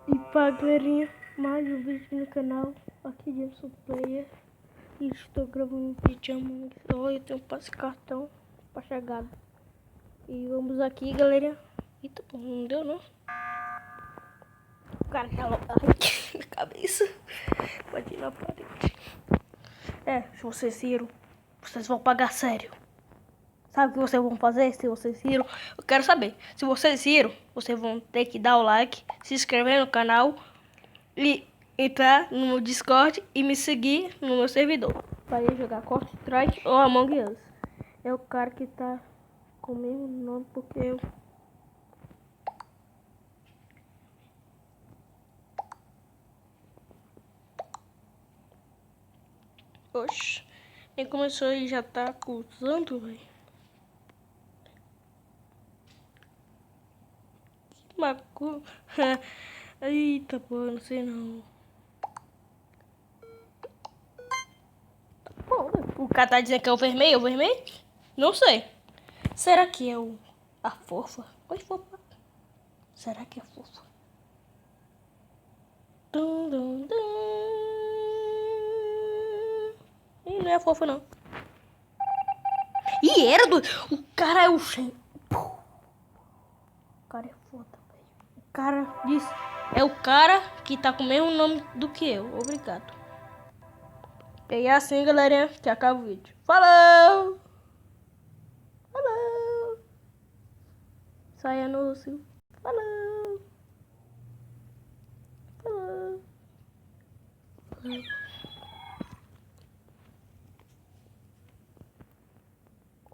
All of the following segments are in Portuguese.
E pá, galerinha, mais um vídeo no canal. Aqui Jameson Player. E estou gravando um vídeo de Among Us. Eu tenho um passe cartão pra chegada. E vamos aqui, galerinha. Eita, pô, não deu não. O cara já logo na cabeça. Pode ir na parede. Se vocês viram, vocês vão pagar sério. Sabe o que vocês vão fazer se vocês viram? Eu quero saber. Se vocês viram, vocês vão ter que dar o like, se inscrever no canal e entrar no meu Discord e me seguir no meu servidor para ir jogar Counter-Strike ou Among Us. É o cara que tá com o mesmo nome porque eu... Oxe, nem começou e já tá acusando, velho. Macu... Eita, pô, não sei não. Bom, o cara tá dizendo que é o vermelho, Não sei. Será que é a fofa? Oi, fofa. Será que é fofa? Dum, dum, dum. Ih, não é fofa, não. E era do... O cara é o Shen. O cara é foda, velho. O cara diz... É o cara que tá com o mesmo nome do que eu. Obrigado. E é assim, galerinha, que acaba o vídeo. Falou! Falou! Sai anúncio. Falou! Falou! Falou!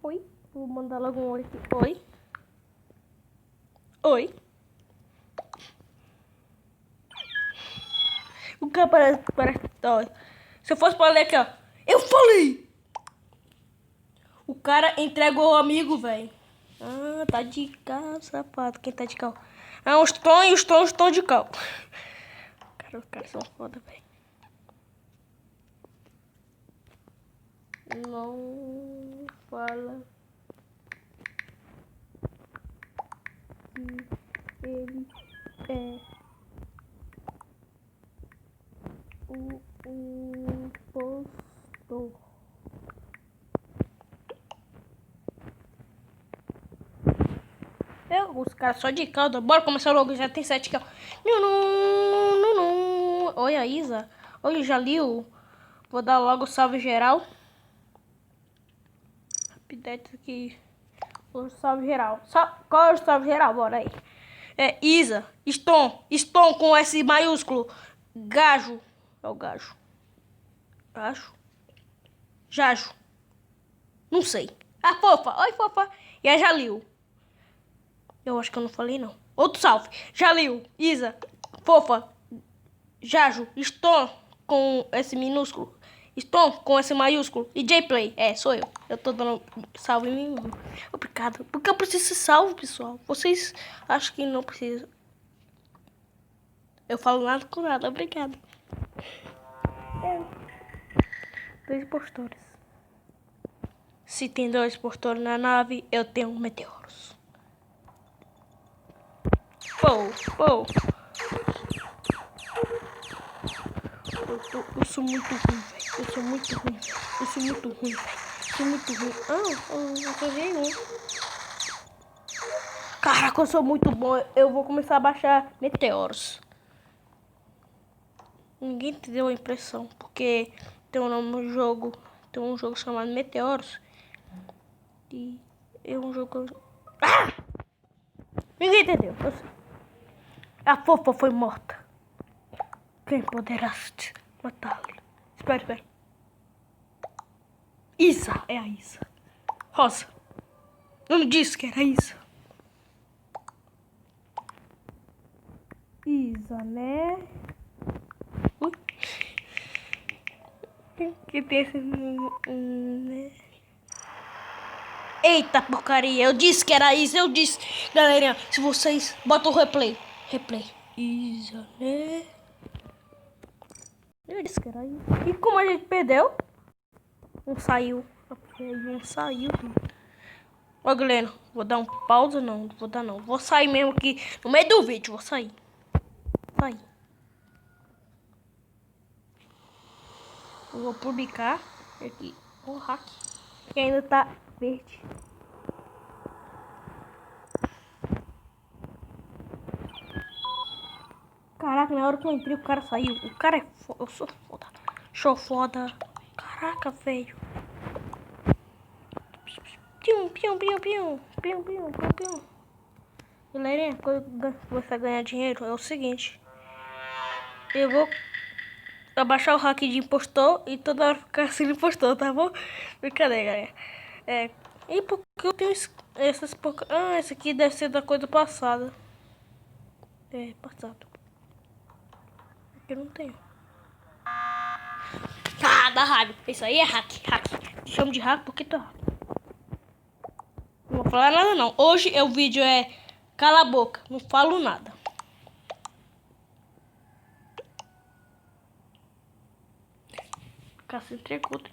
Oi, vou mandar logo um oi aqui. Oi. Oi. O cara parece... Ó, se eu fosse pra ler aqui, ó. Eu falei! O cara entregou o amigo, velho. Ah, tá de carro, sapato. Quem tá de carro? Ah, os tons estão de carro. Cara, os caras são foda, velho. Não fala que ele é o impostor. Os caras só de calda. Bora começar logo, já tem 7 caldas. Oi, a Isa. Oi, Jalil. Vou dar logo salve geral. Rapidete aqui. O salve geral. Qual é o salve geral? Bora aí. Isa, Ston com S maiúsculo. Gajo. É o gajo. Gajo? Jajo. Não sei. A fofa. Oi, fofa. E a Jalil. Eu acho que eu não falei, não. Outro salve. Jalil, Isa, fofa, Jajo, Ston com S minúsculo. Ston com S maiúsculo. E J-Play. Sou eu. Eu tô dando salve em mim. Obrigado. Porque eu preciso ser salvo, pessoal. Vocês acham que não precisa. Eu falo nada com nada. Obrigado. 2 impostores. Se tem 2 impostores na nave, eu tenho meteoros. Pô. Eu sou muito ruim, velho. Eu sou muito ruim, velho. Eu peguei um. Caraca, eu sou muito bom. Eu vou começar a baixar meteoros. Ninguém te deu a impressão, porque tem um nome no jogo. Tem um jogo chamado Meteoros. E é um jogo... Ah! Ninguém entendeu. A fofa foi morta. Quem poderaste matá-la? Espera. Isa, é a Isa. Rosa. Eu não disse que era Isa. Isa, né? Que tem esse... né? Eita porcaria, eu disse que era Isa, eu disse. Galerinha, se vocês botam o replay. Isa, né? Eu disse que era Isa. E como a gente perdeu? Um saiu. Ó, galera, vou dar um pausa, não vou dar não. Vou sair mesmo aqui no meio do vídeo, vou sair. tá aí. Eu vou publicar aqui o hack, que ainda tá verde. Caraca, na hora que eu entrei o cara saiu. O cara é foda. Eu sou foda. Show foda. Caraca, velho. Pium, pium, pium, pium. Pium, pium, pium, pium. Galerinha, quando você ganhar dinheiro é o seguinte. Eu vou abaixar o hack de impostor e toda hora ficar sendo impostor, tá bom? Brincadeira, galera. E porque eu tenho essas poucas... Ah, esse aqui deve ser da coisa passada. É, passado. Aqui eu não tenho. Ah, dá raiva. Isso aí é hack. Chamo de hack porque tu é hack. Não vou falar nada não. Hoje o vídeo é cala a boca. Não falo nada. Ficar sem trecudo.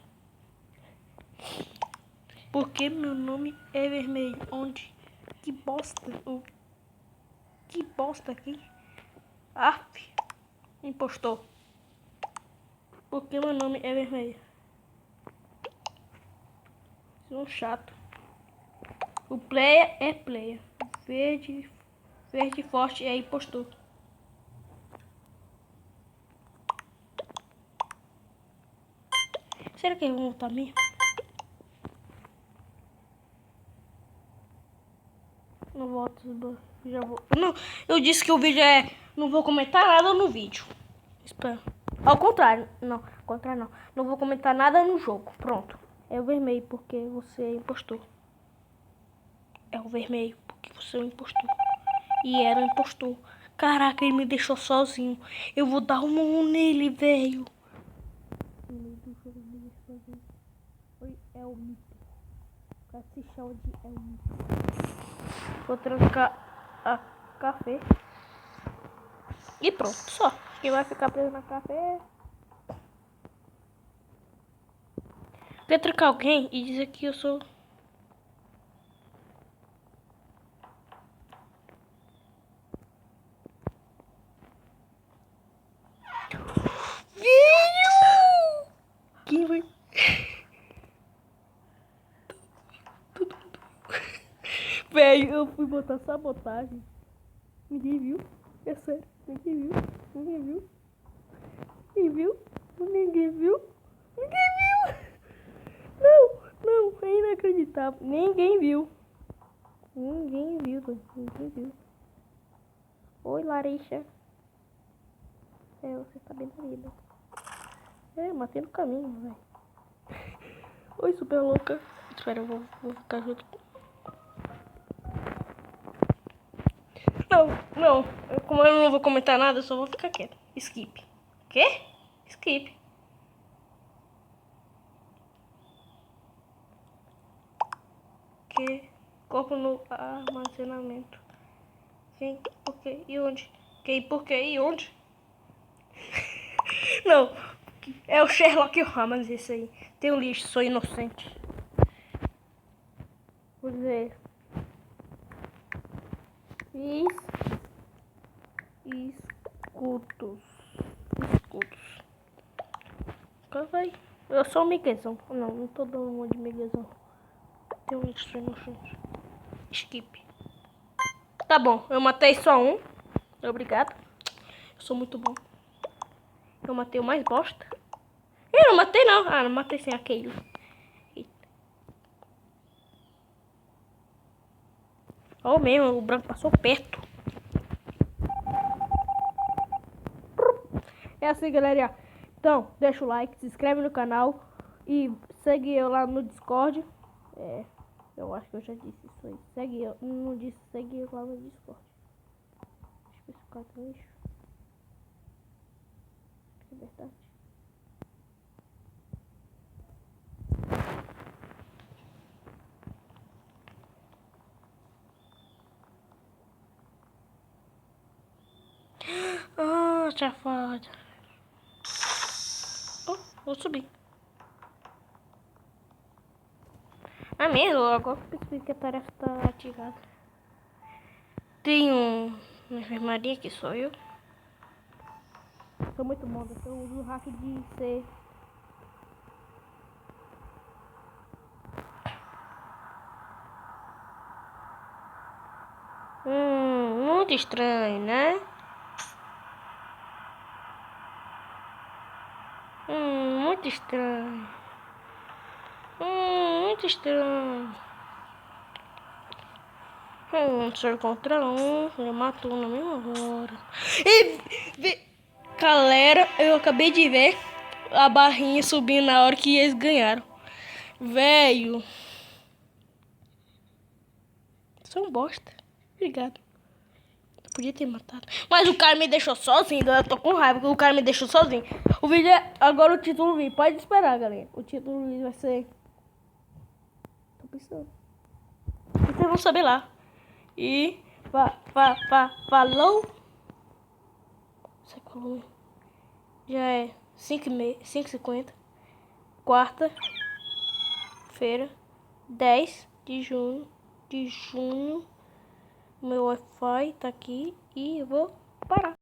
Porque meu nome é vermelho. Onde? Que bosta. Que bosta aqui. Aff. Impostor. Porque meu nome é vermelho. Sou um chato. O player é player. Verde forte é impostor. Será que eles vão voltar mesmo? Não volto. Já vou. Não, eu disse que o vídeo é... Não vou comentar nada no vídeo. Espera. Ao contrário. Não, ao contrário não. Não vou comentar nada no jogo. Pronto. É o vermelho porque você é impostor. É o vermelho porque você é um impostor. E era um impostor. Caraca, ele me deixou sozinho. Eu vou dar um mão nele, velho. Oi, é o mito. Pra se chama de é o mito. Vou trancar a café. E pronto, só. Quem vai ficar preso na café. Quer trancar alguém e dizer que eu sou... Velho! Quem vai... Velho, eu fui botar sabotagem. Ninguém viu. É sério. Ninguém viu. Ninguém viu. Ninguém viu. Ninguém viu. Ninguém viu. Não, é inacreditável. Ninguém viu. Ninguém viu, velho. Ninguém viu. Oi, Larissa. Você tá bem na vida. Matei no caminho, velho. Oi, super louca. Espera, eu vou ficar junto. Não. Como eu não vou comentar nada, eu só vou ficar quieto. Skip. Quê? Skip. Que? Corpo no armazenamento. Quem? Por quê? E onde? Quem? Por quê? E onde? Não. É o Sherlock Holmes esse aí. Tem um lixo, sou inocente. Vou dizer. Escudos. Qual vai? Eu sou um miguezão. Não tô dando um monte de miguezão. Tem um lixo inocente. Skip. Tá bom, eu matei só um. Obrigado. Eu sou muito bom. Eu matei o mais bosta. Eu não matei não. Não matei sem aquele. Ó, mesmo, o branco passou perto. É assim, galera. Então, deixa o like, se inscreve no canal e segue eu lá no Discord. Eu acho que eu já disse isso aí. Segue eu. Não disse, segue eu lá no Discord. Deixa eu ver se o cara tem lixo. É verdade. Safado. Vou subir. Mesmo, agora que eu percebi que a tarefa tá ativada. Tem uma enfermaria que sou eu. Sou muito bom, eu uso o hack de ser. Muito estranho, né? Muito estranho. Muito estranho. Só contra um. Ele matou na mesma hora. Galera, eu acabei de ver a barrinha subindo na hora que eles ganharam. Velho. São um bosta. Obrigado. Eu podia ter matado. Mas o cara me deixou sozinho. Eu tô com raiva porque o cara me deixou sozinho. O vídeo é... Agora o título do vídeo. Pode esperar, galera. O título do vídeo vai ser... Tô pensando. Vocês vão saber lá. E... Falou. Você falou. Já é 5h50. Quarta-feira. 10 de junho. Meu Wi-Fi tá aqui. E eu vou parar.